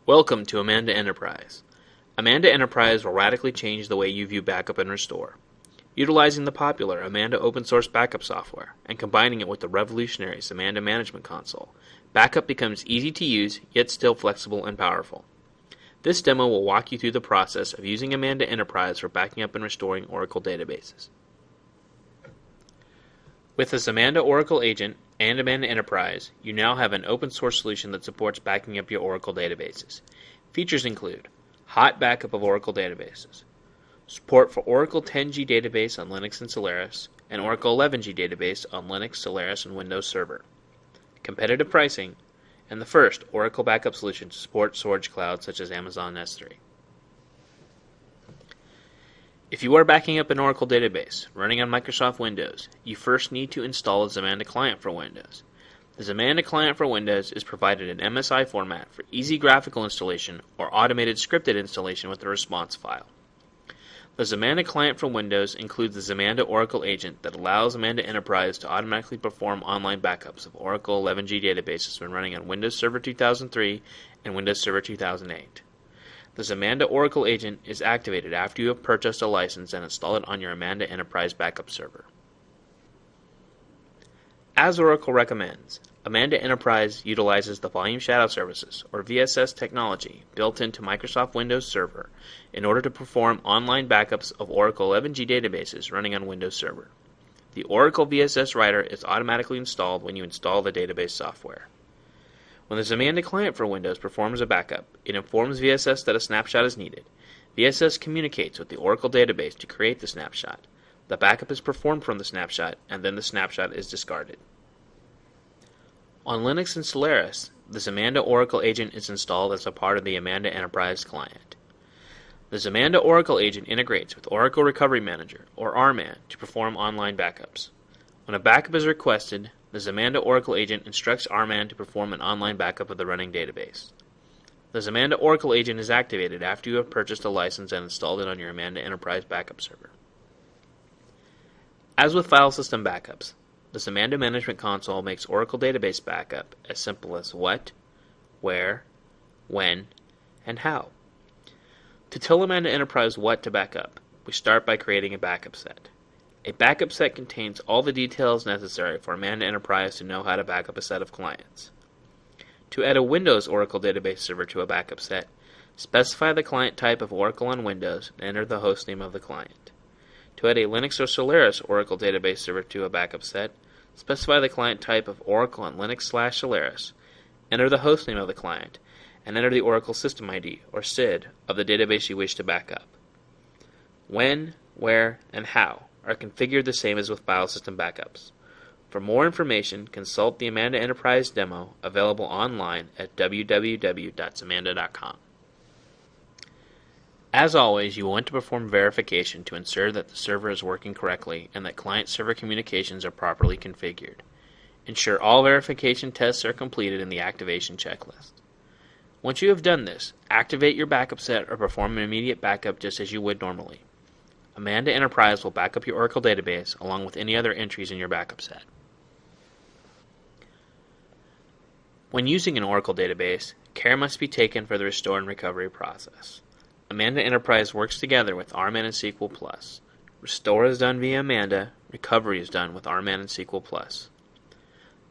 Welcome to Amanda Enterprise. Amanda Enterprise will radically change the way you view backup and restore. Utilizing the popular Amanda open source backup software and combining it with the revolutionary Zmanda management console, backup becomes easy to use yet still flexible and powerful. This demo will walk you through the process of using Amanda Enterprise for backing up and restoring Oracle databases. With the Zmanda Oracle Agent and Amanda Enterprise, you now have an open source solution that supports backing up your Oracle databases. Features include hot backup of Oracle databases, support for Oracle 10G database on Linux and Solaris, and Oracle 11G database on Linux, Solaris, and Windows Server, competitive pricing, and the first Oracle backup solution to support storage clouds such as Amazon S3. If you are backing up an Oracle database running on Microsoft Windows, you first need to install a Zmanda client for Windows. The Zmanda client for Windows is provided in MSI format for easy graphical installation or automated scripted installation with a response file. The Zmanda client for Windows includes the Zmanda Oracle Agent that allows Amanda Enterprise to automatically perform online backups of Oracle 11G databases when running on Windows Server 2003 and Windows Server 2008. The Zmanda Oracle Agent is activated after you have purchased a license and install it on your Amanda Enterprise backup server. As Oracle recommends, Amanda Enterprise utilizes the Volume Shadow Services, or VSS technology, built into Microsoft Windows Server in order to perform online backups of Oracle 11G databases running on Windows Server. The Oracle VSS Writer is automatically installed when you install the database software. When the Zmanda client for Windows performs a backup, it informs VSS that a snapshot is needed. VSS communicates with the Oracle database to create the snapshot. The backup is performed from the snapshot, and then the snapshot is discarded. On Linux and Solaris, the Zmanda Oracle Agent is installed as a part of the Amanda Enterprise client. The Zmanda Oracle Agent integrates with Oracle Recovery Manager, or RMAN, to perform online backups. When a backup is requested, the Zmanda Oracle Agent instructs RMAN to perform an online backup of the running database. The Zmanda Oracle Agent is activated after you have purchased a license and installed it on your Amanda Enterprise backup server. As with file system backups, the Zmanda Management Console makes Oracle database backup as simple as what, where, when, and how. To tell Amanda Enterprise what to back up, we start by creating a backup set. A backup set contains all the details necessary for Amanda Enterprise to know how to back up a set of clients. To add a Windows Oracle database server to a backup set, specify the client type of Oracle on Windows and enter the hostname of the client. To add a Linux or Solaris Oracle database server to a backup set, specify the client type of Oracle on Linux/Solaris, enter the hostname of the client, and enter the Oracle System ID, or SID, of the database you wish to back up. When, where, and how are configured the same as with file system backups. For more information, consult the Amanda Enterprise demo available online at www.zmanda.com. As always, you will want to perform verification to ensure that the server is working correctly and that client-server communications are properly configured. Ensure all verification tests are completed in the activation checklist. Once you have done this, activate your backup set or perform an immediate backup just as you would normally. Amanda Enterprise will back up your Oracle database along with any other entries in your backup set. When using an Oracle database, care must be taken for the restore and recovery process. Amanda Enterprise works together with RMAN and SQL+. Restore is done via Amanda, recovery is done with RMAN and SQL+.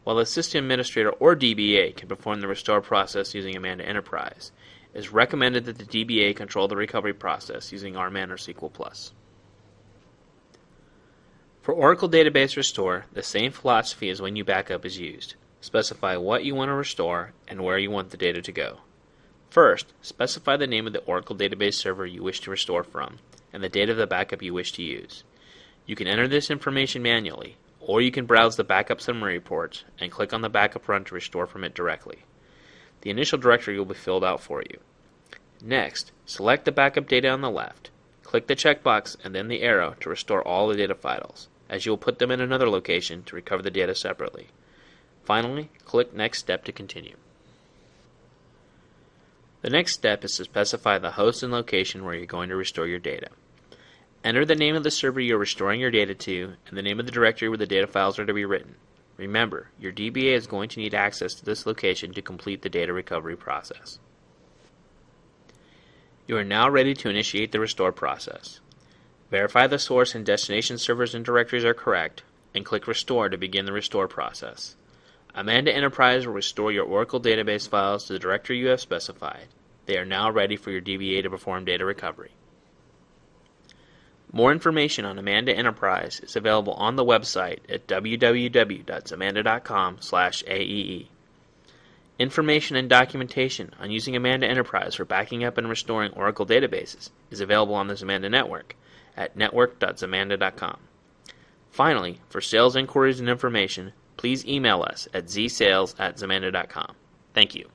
While the system administrator or DBA can perform the restore process using Amanda Enterprise, it is recommended that the DBA control the recovery process using RMAN or SQL+. For Oracle Database Restore, the same philosophy as when you backup is used. Specify what you want to restore and where you want the data to go. First, specify the name of the Oracle database server you wish to restore from and the date of the backup you wish to use. You can enter this information manually, or you can browse the backup summary reports and click on the backup run to restore from it directly. The initial directory will be filled out for you. Next, select the backup data on the left. Click the checkbox and then the arrow to restore all the data files, as you will put them in another location to recover the data separately. Finally, click Next Step to continue. The next step is to specify the host and location where you're going to restore your data. Enter the name of the server you're restoring your data to and the name of the directory where the data files are to be written. Remember, your DBA is going to need access to this location to complete the data recovery process. You are now ready to initiate the restore process. Verify the source and destination servers and directories are correct, and click Restore to begin the restore process. Amanda Enterprise will restore your Oracle database files to the directory you have specified. They are now ready for your DBA to perform data recovery. More information on Amanda Enterprise is available on the website at www.zmanda.com/AEE. Information and documentation on using Amanda Enterprise for backing up and restoring Oracle databases is available on the Zmanda network at network.zmanda.com. Finally, for sales inquiries and information, please email us at zsales@zmanda.com. Thank you.